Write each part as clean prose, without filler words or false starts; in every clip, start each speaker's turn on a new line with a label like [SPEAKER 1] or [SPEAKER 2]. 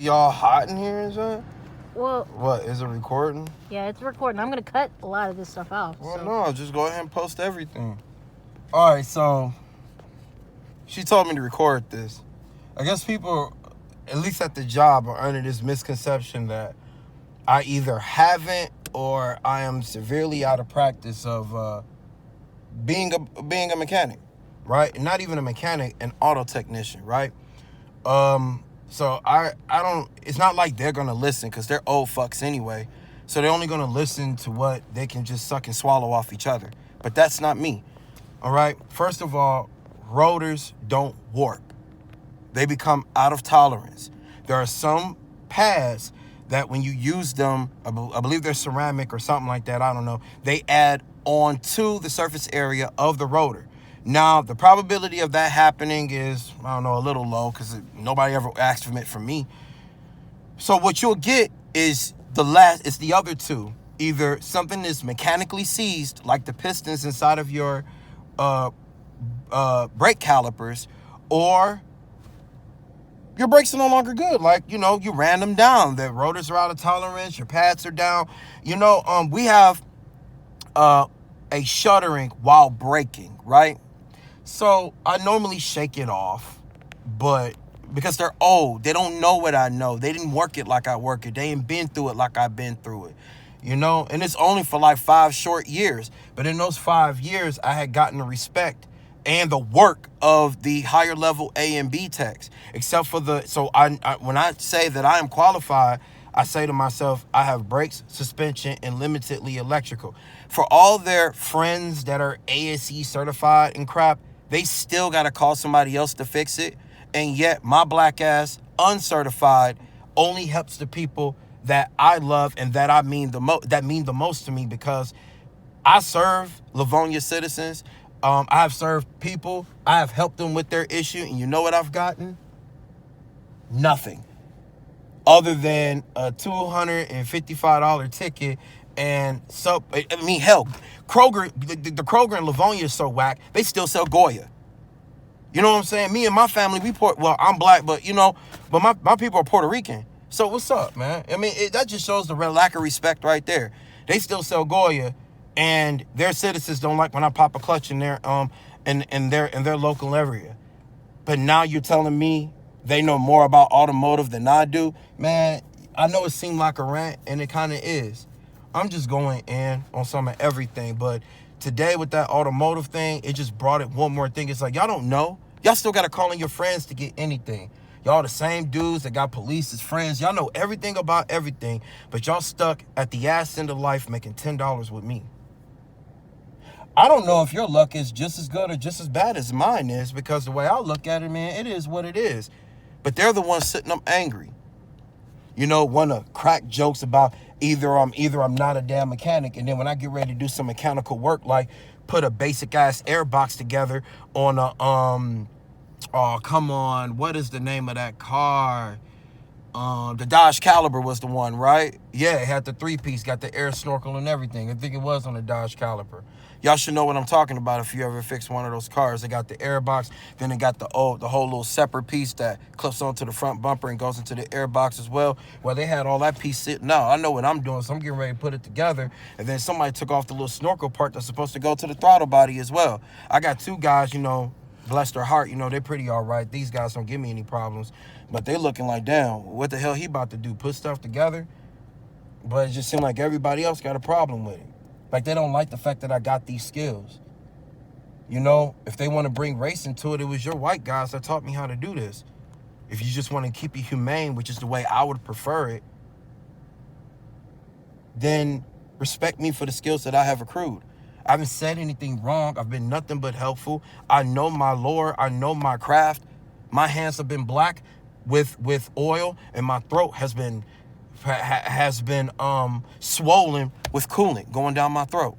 [SPEAKER 1] Y'all hot in here and shit?
[SPEAKER 2] Well,
[SPEAKER 1] What, is it recording?
[SPEAKER 2] yeah, it's recording. I'm gonna cut a lot of this stuff out.
[SPEAKER 1] Well,
[SPEAKER 2] So.
[SPEAKER 1] no, just go ahead and post everything. Alright, so she told me to record this. I guess people, at least at the job, are under this misconception that I either haven't or I am severely out of practice of being a mechanic, right? And not even a mechanic, an auto technician, right? So I don't. It's not like they're gonna listen because they're old fucks anyway. So they're only gonna listen to what they can just suck and swallow off each other. But that's not me. All right. First of all, rotors don't warp. They become out of tolerance. There are some pads that when you use them, I believe they're ceramic or something like that, I don't know, they add on to the surface area of the rotor. Now, the probability of that happening is, I don't know, a little low because nobody ever asked for it from me. So what you'll get is it's the other two. Either something is mechanically seized, like the pistons inside of your brake calipers, or your brakes are no longer good. Like, you ran them down. The rotors are out of tolerance. Your pads are down. We have a shuddering while braking, right? So I normally shake it off, but because they're old, they don't know what I know. They didn't work it like I work it. They ain't been through it like I've been through it. And it's only for like 5 short years. But in those 5 years, I had gotten the respect and the work of the higher level A and B techs. Except for when I say that I am qualified, I say to myself, I have brakes, suspension, and limitedly electrical. For all their friends that are ASE certified and crap, they still got to call somebody else to fix it. And yet my black ass, uncertified, only helps the people that I love and that mean the most to me, because I serve Livonia citizens. I have served people. I have helped them with their issue. And you know what I've gotten? Nothing. Other than a $255 ticket. And so, hell, Kroger, the Kroger in Livonia is so whack, they still sell Goya. You know what I'm saying? Me and my family, I'm black, but my people are Puerto Rican. So what's up, man? That just shows the lack of respect right there. They still sell Goya, and their citizens don't like when I pop a clutch in their local area. But now you're telling me they know more about automotive than I do? Man, I know it seemed like a rant, and it kind of is. I'm just going in on some of everything, but today with that automotive thing, it just brought it one more thing. It's like, y'all don't know. Y'all still got to call in your friends to get anything. Y'all the same dudes that got police as friends. Y'all know everything about everything, but y'all stuck at the ass end of life making $10 with me. I don't know if your luck is just as good or just as bad as mine is, because the way I look at it, man, it is what it is. But they're the ones sitting up angry. Want to crack jokes about either I'm not a damn mechanic, and then when I get ready to do some mechanical work, like put a basic ass air box together on a oh come on, what is the name of that car? The Dodge Caliber was the one, right? Yeah, it had the 3-piece, got the air snorkel and everything. I think it was on the Dodge Caliber. Y'all should know what I'm talking about if you ever fix one of those cars. They got the air box, then they got the whole little separate piece that clips onto the front bumper and goes into the air box as well. Well, they had all that piece sitting out. I know what I'm doing, so I'm getting ready to put it together. And then somebody took off the little snorkel part that's supposed to go to the throttle body as well. I got 2 guys, bless their heart, they're pretty all right. These guys don't give me any problems. But they looking like, damn, what the hell he about to do? Put stuff together? But it just seemed like everybody else got a problem with it. Like, they don't like the fact that I got these skills. If they want to bring race into it, it was your white guys that taught me how to do this. If you just want to keep it humane, which is the way I would prefer it, then respect me for the skills that I have accrued. I haven't said anything wrong. I've been nothing but helpful. I know my lore. I know my craft. My hands have been black with oil, and my throat has been swollen with coolant going down my throat.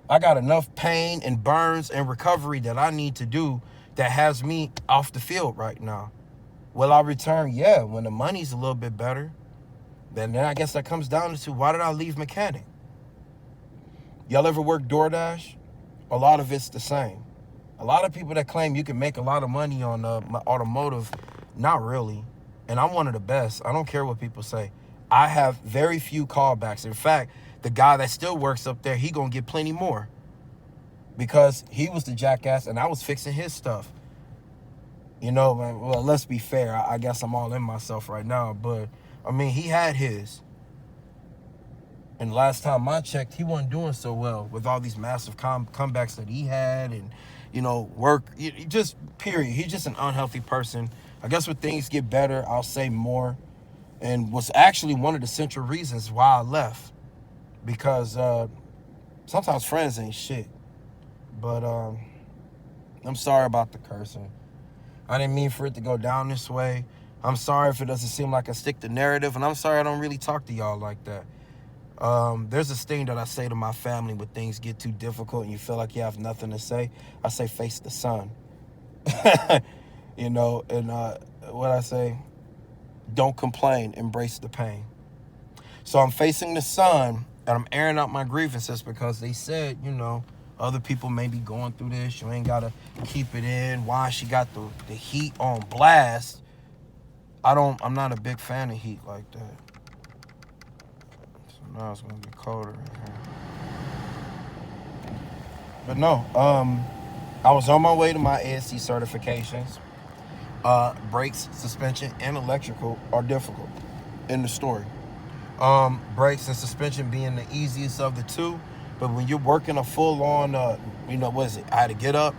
[SPEAKER 1] I got enough pain and burns and recovery that I need to do that has me off the field right now. Will I return? Yeah, when the money's a little bit better. Then I guess that comes down to, why did I leave mechanic? Y'all ever work DoorDash? A lot of it's the same. A lot of people that claim you can make a lot of money on automotive, not really. And I'm one of the best. I don't care what people say. I have very few callbacks. In fact, the guy that still works up there, he gonna get plenty more because he was the jackass and I was fixing his stuff. You know, man, well, let's be fair. I guess I'm all in myself right now, but I mean, he had his. And last time I checked, he wasn't doing so well with all these massive comebacks that he had and, you know, work. Just period. He's just an unhealthy person. I guess when things get better, I'll say more. And was actually one of the central reasons why I left. Because sometimes friends ain't shit. But I'm sorry about the cursing. I didn't mean for it to go down this way. I'm sorry if it doesn't seem like I stick to narrative. And I'm sorry I don't really talk to y'all like that. There's this thing that I say to my family when things get too difficult and you feel like you have nothing to say. I say, face the sun. You know, and what I say, don't complain, embrace the pain. So I'm facing the sun and I'm airing out my grievances because they said, you know, other people may be going through this. You ain't got to keep it in. Why she got the heat on blast. I'm not a big fan of heat like that. Now it's gonna get colder in here. But no, I was on my way to my ASC certifications. Brakes, suspension, and electrical are difficult in the story. Brakes and suspension being the easiest of the two, but when you're working a full-on, you know, what is it? I had to get up.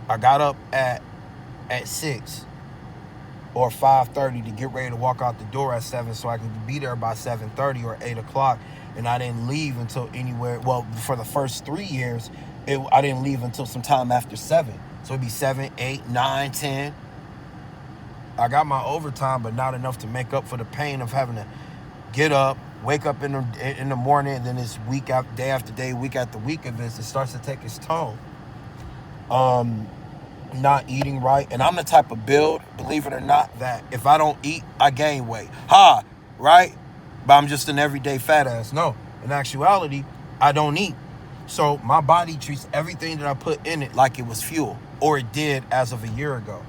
[SPEAKER 1] I got up at 6 or 5:30 to get ready to walk out the door at 7 so I could be there by 7:30 or 8 o'clock. And I didn't leave until anywhere, well, for the first 3 years, I didn't leave until sometime after 7. So it'd be 7, 8, 9, 10. I got my overtime, but not enough to make up for the pain of having to get up, wake up in the morning, and then it's day after day, week after week of this, it starts to take its toll. Not eating right. And I'm the type of build, believe it or not, that if I don't eat, I gain weight. Right? But I'm just an everyday fat ass. No, in actuality, I don't eat. So my body treats everything that I put in it like it was fuel, or it did as of a year ago.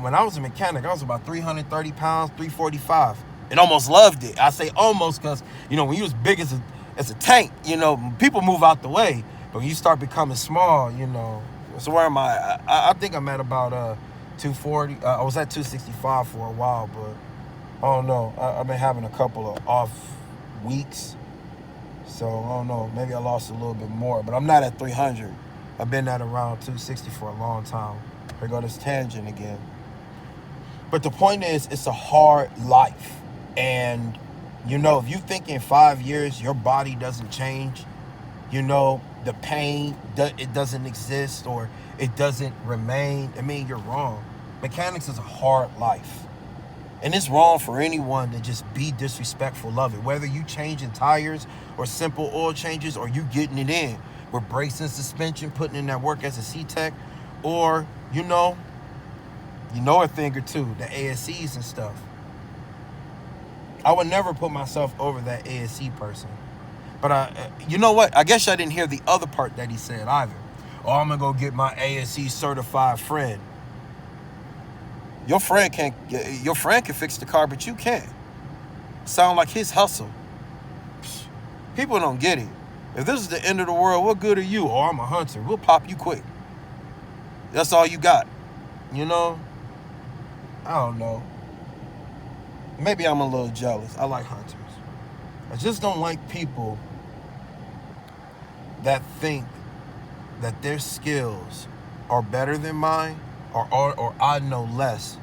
[SPEAKER 1] When I was a mechanic, I was about 330 pounds, 345, and almost loved it. I say almost because, you know, when you was big as a tank, you know, people move out the way. But when you start becoming small, you know, so where am I? I think I'm at about 240. I was at 265 for a while, but I don't know. I've been having a couple of off weeks. So I don't know. Maybe I lost a little bit more, but I'm not at 300. I've been at around 260 for a long time. Here go this tangent again. But the point is, it's a hard life. And, you know, if you think in 5 years your body doesn't change, you know, the pain, it doesn't exist or it doesn't remain, I mean, you're wrong. Mechanics is a hard life. And it's wrong for anyone to just be disrespectful of it. Whether you changing tires or simple oil changes or you getting it in with brakes and suspension, putting in that work as a C-Tech, or, you know a thing or two, the ASCs and stuff. I would never put myself over that ASC person. But you know what? I guess I didn't hear the other part that he said either. Oh, I'm going to go get my ASC certified friend. Your friend can fix the car, but you can't. Sound like his hustle. People don't get it. If this is the end of the world, what good are you? Oh, I'm a hunter. We'll pop you quick. That's all you got. You know? I don't know. Maybe I'm a little jealous. I like hunters. I just don't like people that think that their skills are better than mine or I know less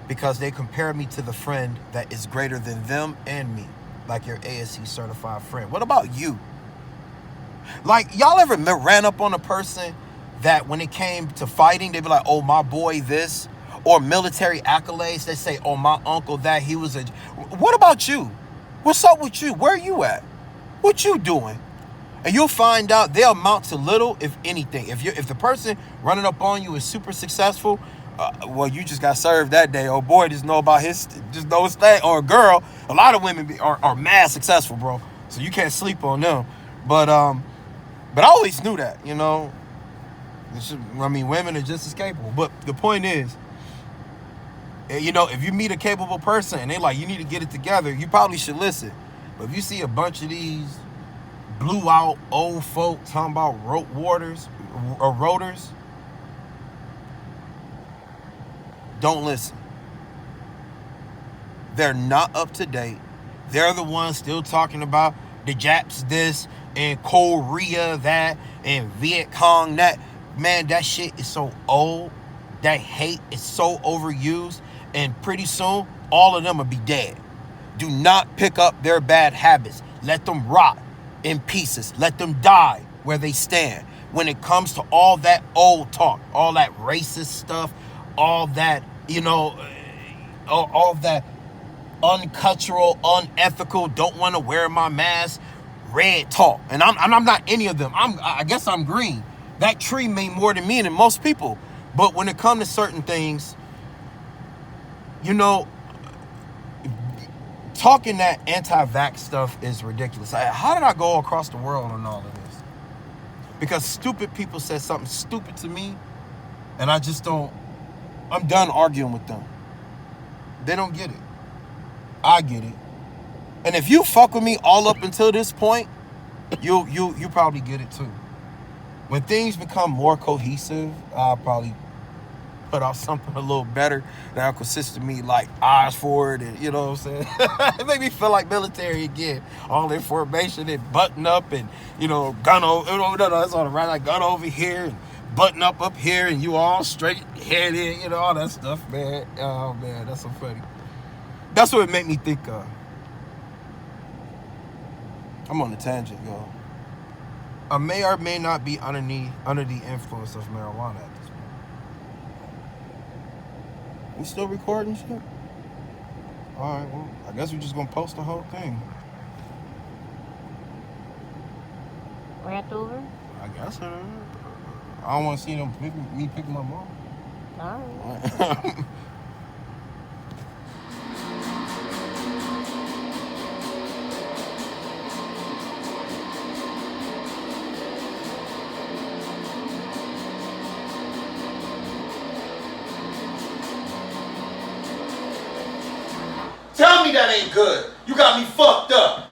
[SPEAKER 1] because they compare me to the friend that is greater than them and me, like your ASC certified friend. What about you? Like, y'all ever ran up on a person that when it came to fighting, they'd be like, oh, my boy this, or military accolades, they say, oh, my uncle that, he was a... What about you? What's up with you? Where are you at? What you doing? And you'll find out they amount to little, if anything. If the person running up on you is super successful, well, you just got served that day. Oh boy, just know his thing. Or a girl, a lot of women are mad successful, bro. So you can't sleep on them. But I always knew that, you know. Women are just as capable. But the point is, You know, if you meet a capable person and they like, you need to get it together, you probably should listen. But if you see a bunch of these blew out old folk talking about rotors, don't listen. They're not up to date. They're the ones still talking about the Japs this and Korea that and Viet Cong that. Man, that shit is so old. That hate is so overused. And pretty soon, all of them will be dead. Do not pick up their bad habits. Let them rot in pieces. Let them die where they stand. When it comes to all that old talk, all that racist stuff, all that, you know, all that uncultural, unethical, don't want to wear my mask, red talk. And I'm not any of them. I guess I'm green. That tree mean more to me than most people. But when it comes to certain things, you know, talking that anti-vax stuff is ridiculous. How did I go across the world on all of this? Because stupid people said something stupid to me, and I just don't. I'm done arguing with them. They don't get it. I get it. And if you fuck with me all up until this point, you probably get it too. When things become more cohesive, I'll probably put out something a little better that'll consist of me like eyes forward and, you know what I'm saying? It made me feel like military again. All the formation and button up and, you know, gun over, no, that's on the right, like gun over here and button up here and you all straight headed, you know, all that stuff, man. Oh, man, that's so funny. That's what it made me think of. I'm on a tangent, yo. I may or may not be under the influence of marijuana at this point. We still recording shit? Alright, well, I guess we're just gonna post the whole thing.
[SPEAKER 2] Rant over?
[SPEAKER 1] I guess. I don't want to see them me picking my mom.
[SPEAKER 2] Alright.
[SPEAKER 1] Tell me that ain't good. You got me fucked up.